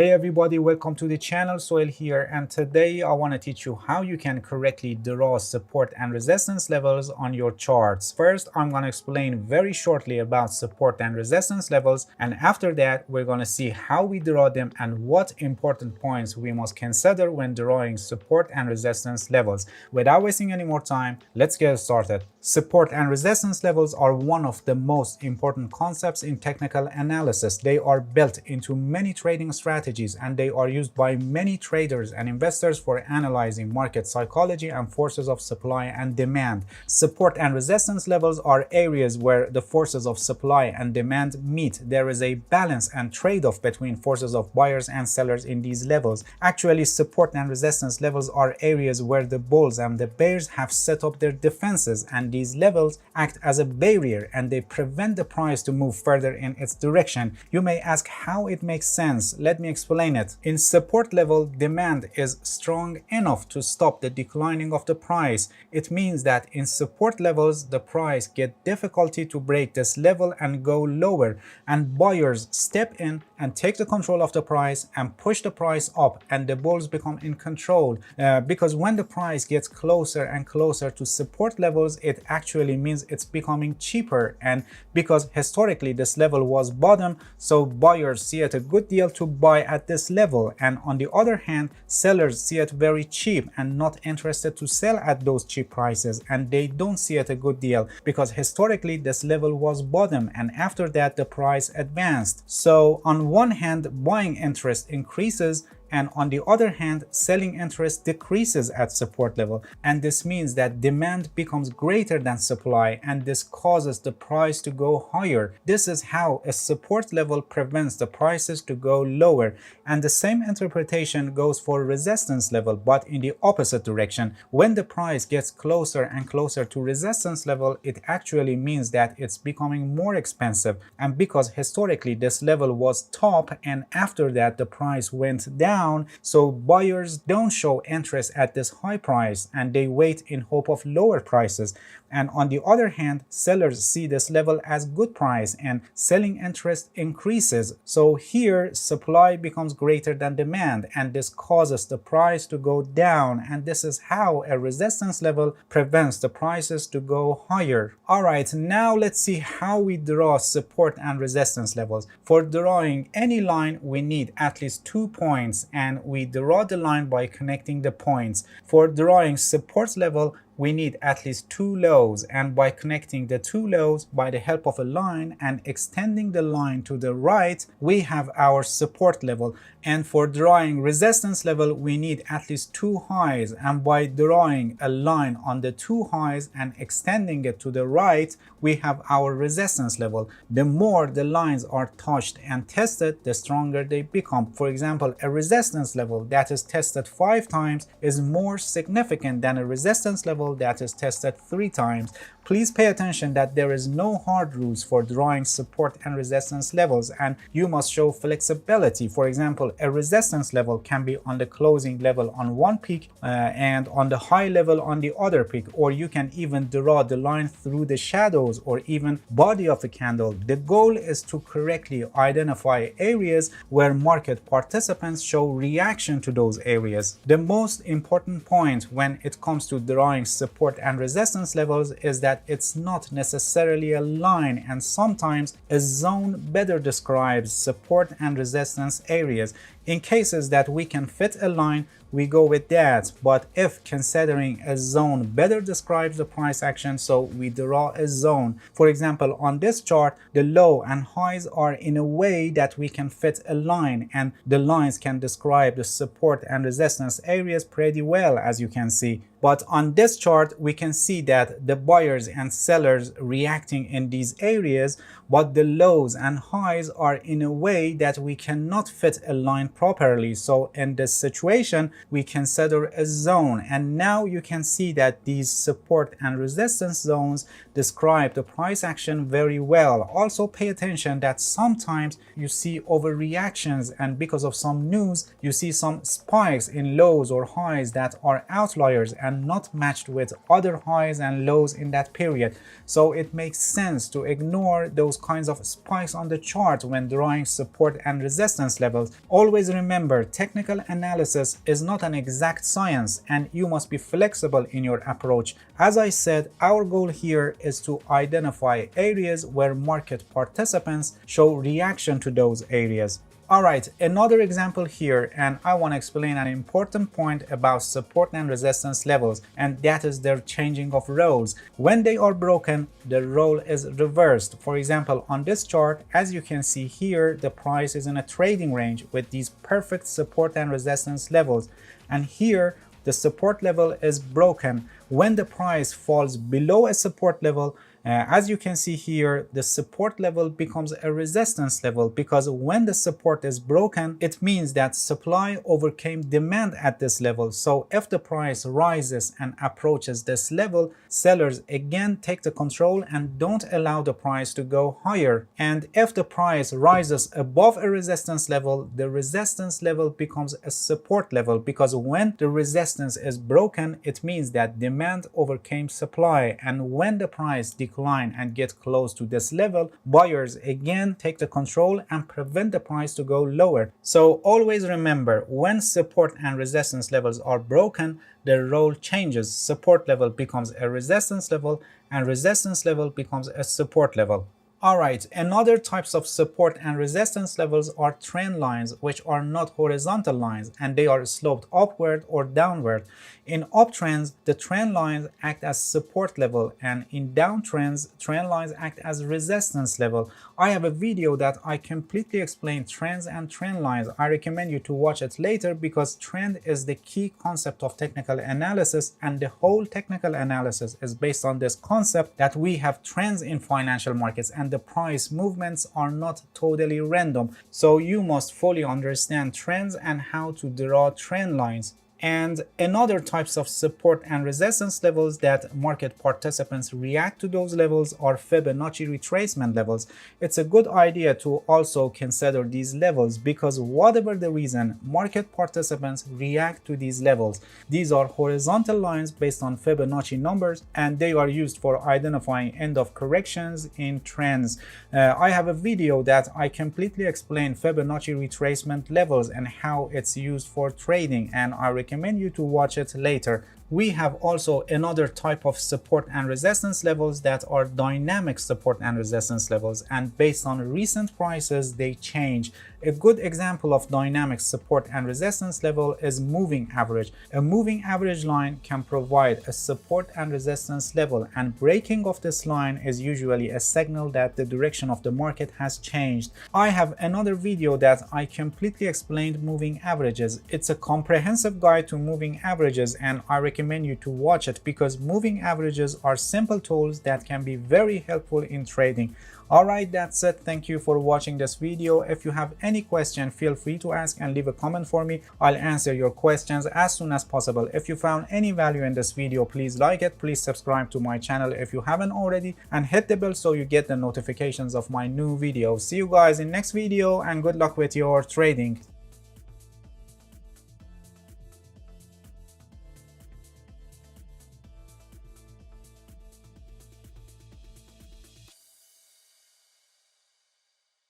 Hey everybody, welcome to the channel. Soil here, and today I want to teach you how you can correctly draw support and resistance levels on your charts. First, I'm going to explain very shortly about support and resistance levels, and after that we're going to see how we draw them and what important points we must consider when drawing support and resistance levels. Without wasting any more time, let's get started. Support and resistance levels are one of the most important concepts in technical analysis. They are built into many trading strategies and they are used by many traders and investors for analyzing market psychology and forces of supply and demand. Support and resistance levels are areas where the forces of supply and demand meet. There is a balance and trade-off between forces of buyers and sellers in these levels. Actually, support and resistance levels are areas where the bulls and the bears have set up their defenses, and these levels act as a barrier and they prevent the price to move further in its direction. You may ask how it makes sense. Let me explain it. In support level, demand is strong enough to stop the declining of the price. It means that in support levels, the price gets difficulty to break this level and go lower, and buyers step in and take the control of the price and push the price up, and the bulls become in control. Because when the price gets closer and closer to support levels, it actually means it's becoming cheaper, and because historically this level was bottom, so buyers see it a good deal to buy at this level, and on the other hand, sellers see it very cheap and not interested to sell at those cheap prices, and they don't see it a good deal because historically this level was bottom and after that the price advanced. So on one hand, buying interest increases, and on the other hand, selling interest decreases at support level, and this means that demand becomes greater than supply, and this causes the price to go higher. This is how a support level prevents the prices to go lower, and the same interpretation goes for resistance level, but in the opposite direction. When the price gets closer and closer to resistance level, it actually means that it's becoming more expensive, and because historically this level was top and after that the price went down, so buyers don't show interest at this high price and they wait in hope of lower prices. And on the other hand, sellers see this level as good price and selling interest increases. So here supply becomes greater than demand, and this causes the price to go down, and this is how a resistance level prevents the prices to go higher. Alright, now let's see how we draw support and resistance levels. For drawing any line, we need at least 2 points, and we draw the line by connecting the points. For drawing support level, we need at least 2 lows, and by connecting the 2 lows by the help of a line and extending the line to the right, we have our support level. And for drawing resistance level, we need at least 2 highs, and by drawing a line on the 2 highs and extending it to the right, we have our resistance level. The more the lines are touched and tested, the stronger they become. For example, a resistance level that is tested 5 times is more significant than a resistance level that is tested 3 times. Please pay attention that there is no hard rules for drawing support and resistance levels, and you must show flexibility. For example, a resistance level can be on the closing level on one peak and on the high level on the other peak, or you can even draw the line through the shadows or even body of a candle. The goal is to correctly identify areas where market participants show reaction to those areas. The most important point when it comes to drawing support and resistance levels is that it's not necessarily a line, and sometimes a zone better describes support and resistance areas. In cases that we can fit a line, we go with that, but if considering a zone better describes the price action, so we draw a zone. For example, on this chart, the low and highs are in a way that we can fit a line, and the lines can describe the support and resistance areas pretty well, as you can see. But on this chart, we can see that the buyers and sellers reacting in these areas, but the lows and highs are in a way that we cannot fit a line properly. So in this situation, we consider a zone, and now you can see that these support and resistance zones describe the price action very well. Also pay attention that sometimes you see overreactions, and because of some news you see some spikes in lows or highs that are outliers, and and not matched with other highs and lows in that period. So it makes sense to ignore those kinds of spikes on the chart when drawing support and resistance levels. Always remember, technical analysis is not an exact science and you must be flexible in your approach. As I said, our goal here is to identify areas where market participants show reaction to those areas. Alright, another example here, and I want to explain an important point about support and resistance levels, and that is their changing of roles. When they are broken, the role is reversed. For example, on this chart, as you can see here, the price is in a trading range with these perfect support and resistance levels, and here the support level is broken. When the price falls below a support level, as you can see here, the support level becomes a resistance level, because when the support is broken, it means that supply overcame demand at this level. So if the price rises and approaches this level, sellers again take the control and don't allow the price to go higher. And if the price rises above a resistance level, the resistance level becomes a support level, because when the resistance is broken, it means that demand overcame supply, and when the price decline and get close to this level, buyers again take the control and prevent the price to go lower. So always remember, when support and resistance levels are broken, the role changes. Support level becomes a resistance level and resistance level becomes a support level. Alright, another types of support and resistance levels are trend lines, which are not horizontal lines and they are sloped upward or downward. In uptrends, the trend lines act as support level, and in downtrends, trend lines act as resistance level. I have a video that I completely explain trends and trend lines. I recommend you to watch it later, because trend is the key concept of technical analysis, and the whole technical analysis is based on this concept that we have trends in financial markets and the price movements are not totally random. So you must fully understand trends and how to draw trend lines. And another types of support and resistance levels that market participants react to those levels are Fibonacci retracement levels. It's a good idea to also consider these levels, because whatever the reason, market participants react to these levels. These are horizontal lines based on Fibonacci numbers, and they are used for identifying end of corrections in trends. I have a video that I completely explain Fibonacci retracement levels and how it's used for trading, and I recommend you to watch it later. We have also another type of support and resistance levels that are dynamic support and resistance levels, and based on recent prices they change. A good example of dynamic support and resistance level is moving average. A moving average line can provide a support and resistance level, and breaking of this line is usually a signal that the direction of the market has changed. I have another video that I completely explained moving averages. It's a comprehensive guide to moving averages, and I recommend you to watch it, because moving averages are simple tools that can be very helpful in trading. Alright, that's it. Thank you for watching this video. If you have any question, feel free to ask and leave a comment for me. I'll answer your questions as soon as possible. If you found any value in this video, please like it. Please subscribe to my channel if you haven't already, and hit the bell so you get the notifications of my new videos. See you guys in next video, and good luck with your trading.